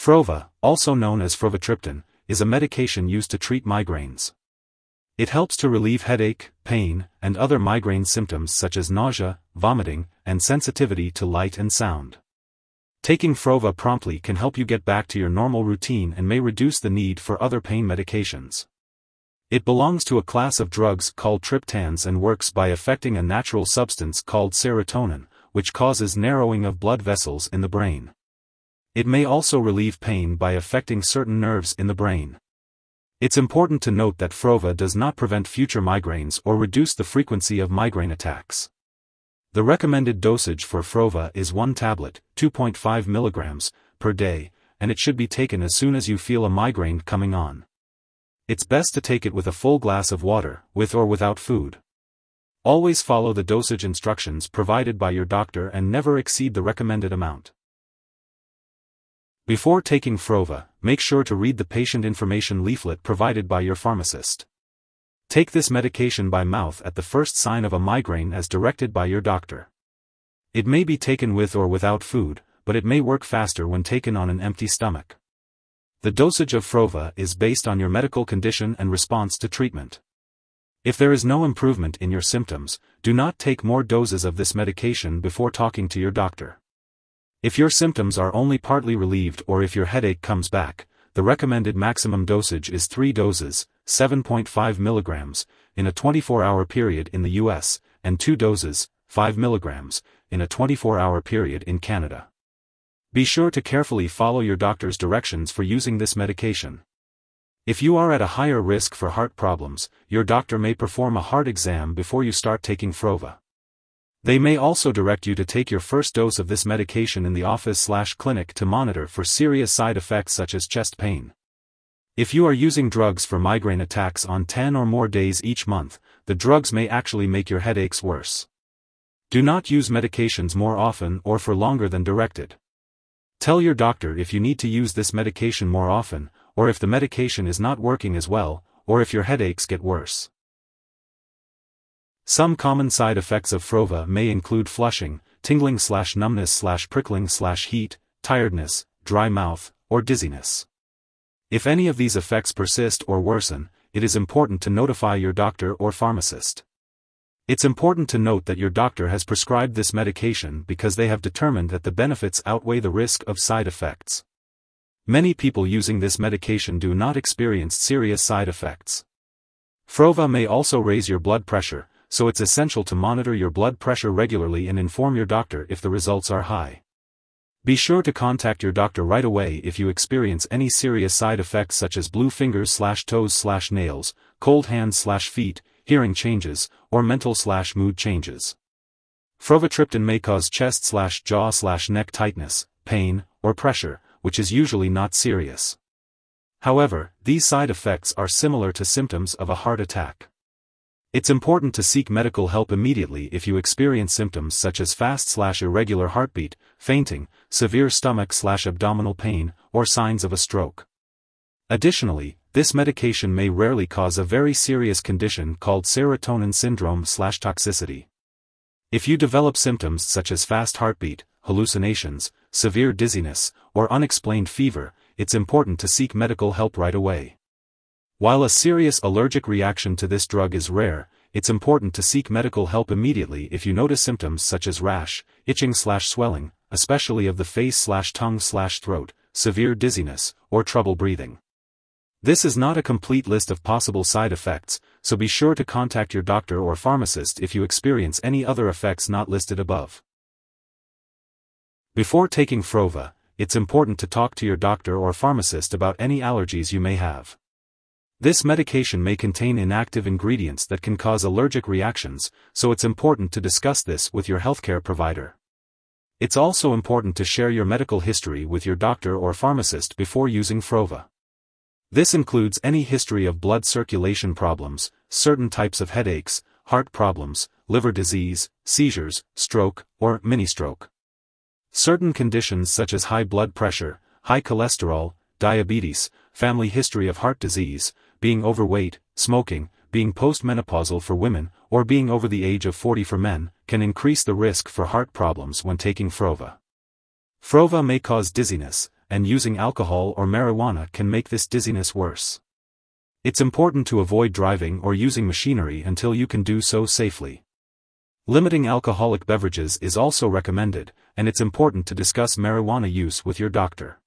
Frova, also known as frovatriptan, is a medication used to treat migraines. It helps to relieve headache, pain, and other migraine symptoms such as nausea, vomiting, and sensitivity to light and sound. Taking Frova promptly can help you get back to your normal routine and may reduce the need for other pain medications. It belongs to a class of drugs called triptans and works by affecting a natural substance called serotonin, which causes narrowing of blood vessels in the brain. It may also relieve pain by affecting certain nerves in the brain. It's important to note that Frova does not prevent future migraines or reduce the frequency of migraine attacks. The recommended dosage for Frova is 1 tablet, 2.5 mg, per day, and it should be taken as soon as you feel a migraine coming on. It's best to take it with a full glass of water, with or without food. Always follow the dosage instructions provided by your doctor and never exceed the recommended amount. Before taking Frova, make sure to read the patient information leaflet provided by your pharmacist. Take this medication by mouth at the first sign of a migraine as directed by your doctor. It may be taken with or without food, but it may work faster when taken on an empty stomach. The dosage of Frova is based on your medical condition and response to treatment. If there is no improvement in your symptoms, do not take more doses of this medication before talking to your doctor. If your symptoms are only partly relieved or if your headache comes back, the recommended maximum dosage is 3 doses, 7.5 mg, in a 24-hour period in the US, and 2 doses, 5 mg, in a 24-hour period in Canada. Be sure to carefully follow your doctor's directions for using this medication. If you are at a higher risk for heart problems, your doctor may perform a heart exam before you start taking Frova. They may also direct you to take your first dose of this medication in the office/clinic to monitor for serious side effects such as chest pain. If you are using drugs for migraine attacks on 10 or more days each month, the drugs may actually make your headaches worse. Do not use medications more often or for longer than directed. Tell your doctor if you need to use this medication more often, or if the medication is not working as well, or if your headaches get worse. Some common side effects of Frova may include flushing, tingling/numbness/prickling/heat, tiredness, dry mouth, or dizziness. If any of these effects persist or worsen, it is important to notify your doctor or pharmacist. It's important to note that your doctor has prescribed this medication because they have determined that the benefits outweigh the risk of side effects. Many people using this medication do not experience serious side effects. Frova may also raise your blood pressure, so it's essential to monitor your blood pressure regularly and inform your doctor if the results are high. Be sure to contact your doctor right away if you experience any serious side effects such as blue fingers/toes/nails, cold hands/feet, hearing changes, or mental/mood changes. Frovatriptan may cause chest/jaw/neck tightness, pain, or pressure, which is usually not serious. However, these side effects are similar to symptoms of a heart attack. It's important to seek medical help immediately if you experience symptoms such as fast/irregular heartbeat, fainting, severe stomach/abdominal pain, or signs of a stroke. Additionally, this medication may rarely cause a very serious condition called serotonin syndrome/toxicity. If you develop symptoms such as fast heartbeat, hallucinations, severe dizziness, or unexplained fever, it's important to seek medical help right away. While a serious allergic reaction to this drug is rare, it's important to seek medical help immediately if you notice symptoms such as rash, itching/swelling, especially of the face/tongue/throat, severe dizziness, or trouble breathing. This is not a complete list of possible side effects, so be sure to contact your doctor or pharmacist if you experience any other effects not listed above. Before taking Frova, it's important to talk to your doctor or pharmacist about any allergies you may have. This medication may contain inactive ingredients that can cause allergic reactions, so it's important to discuss this with your healthcare provider. It's also important to share your medical history with your doctor or pharmacist before using Frova. This includes any history of blood circulation problems, certain types of headaches, heart problems, liver disease, seizures, stroke, or mini-stroke. Certain conditions such as high blood pressure, high cholesterol, diabetes, family history of heart disease, being overweight, smoking, being postmenopausal for women, or being over the age of 40 for men, can increase the risk for heart problems when taking Frova. Frova may cause dizziness, and using alcohol or marijuana can make this dizziness worse. It's important to avoid driving or using machinery until you can do so safely. Limiting alcoholic beverages is also recommended, and it's important to discuss marijuana use with your doctor.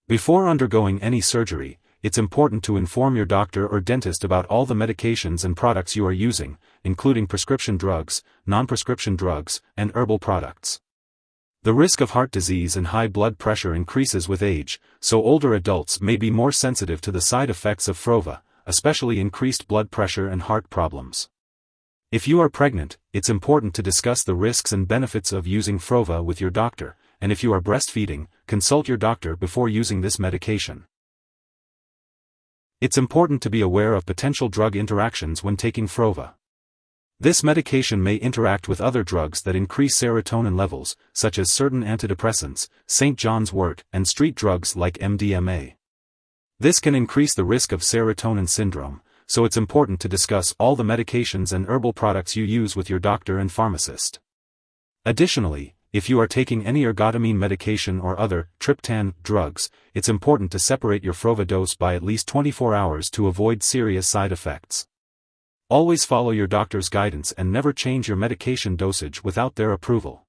Before undergoing any surgery, it's important to inform your doctor or dentist about all the medications and products you are using, including prescription drugs, non-prescription drugs, and herbal products. The risk of heart disease and high blood pressure increases with age, so older adults may be more sensitive to the side effects of Frova, especially increased blood pressure and heart problems. If you are pregnant, it's important to discuss the risks and benefits of using Frova with your doctor, and if you are breastfeeding, consult your doctor before using this medication. It's important to be aware of potential drug interactions when taking Frova. This medication may interact with other drugs that increase serotonin levels, such as certain antidepressants, St. John's wort, and street drugs like MDMA. This can increase the risk of serotonin syndrome, so it's important to discuss all the medications and herbal products you use with your doctor and pharmacist. Additionally, if you are taking any ergotamine medication or other triptan drugs, it's important to separate your Frova dose by at least 24 hours to avoid serious side effects. Always follow your doctor's guidance and never change your medication dosage without their approval.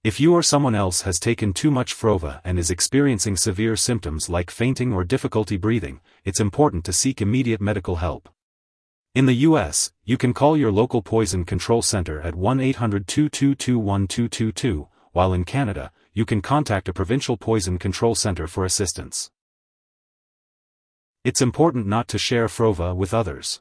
If you or someone else has taken too much Frova and is experiencing severe symptoms like fainting or difficulty breathing, it's important to seek immediate medical help. In the U.S., you can call your local poison control center at 1-800-222-1222, while in Canada, you can contact a provincial poison control center for assistance. It's important not to share Frova with others.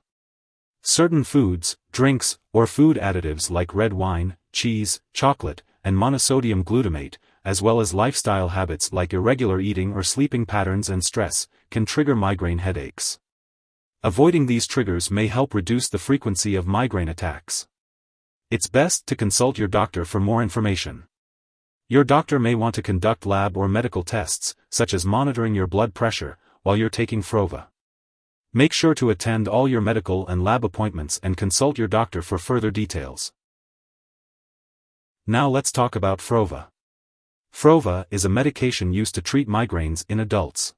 Certain foods, drinks, or food additives like red wine, cheese, chocolate, and monosodium glutamate, as well as lifestyle habits like irregular eating or sleeping patterns and stress, can trigger migraine headaches. Avoiding these triggers may help reduce the frequency of migraine attacks. It's best to consult your doctor for more information. Your doctor may want to conduct lab or medical tests, such as monitoring your blood pressure, while you're taking Frova. Make sure to attend all your medical and lab appointments and consult your doctor for further details. Now let's talk about Frova. Frova is a medication used to treat migraines in adults.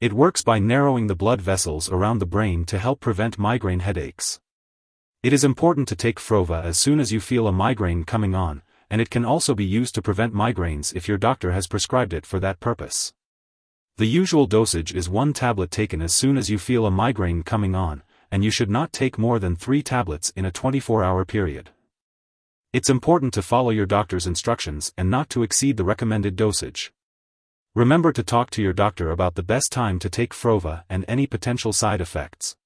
It works by narrowing the blood vessels around the brain to help prevent migraine headaches. It is important to take Frova as soon as you feel a migraine coming on, and it can also be used to prevent migraines if your doctor has prescribed it for that purpose. The usual dosage is 1 tablet taken as soon as you feel a migraine coming on, and you should not take more than 3 tablets in a 24-hour period. It's important to follow your doctor's instructions and not to exceed the recommended dosage. Remember to talk to your doctor about the best time to take Frova and any potential side effects.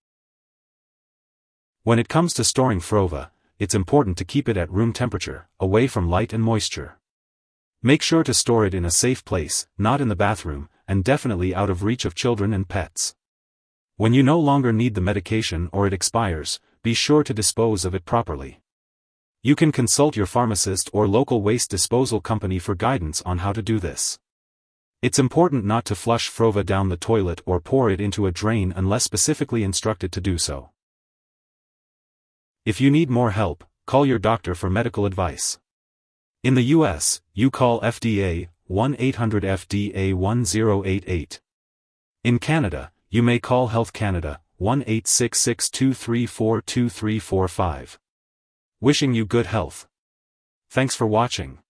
When it comes to storing Frova, it's important to keep it at room temperature, away from light and moisture. Make sure to store it in a safe place, not in the bathroom, and definitely out of reach of children and pets. When you no longer need the medication or it expires, be sure to dispose of it properly. You can consult your pharmacist or local waste disposal company for guidance on how to do this. It's important not to flush Frova down the toilet or pour it into a drain unless specifically instructed to do so. If you need more help, call your doctor for medical advice. In the U.S., you call FDA 1-800-FDA-1088. In Canada, you may call Health Canada 1-866-234-2345. Wishing you good health. Thanks for watching.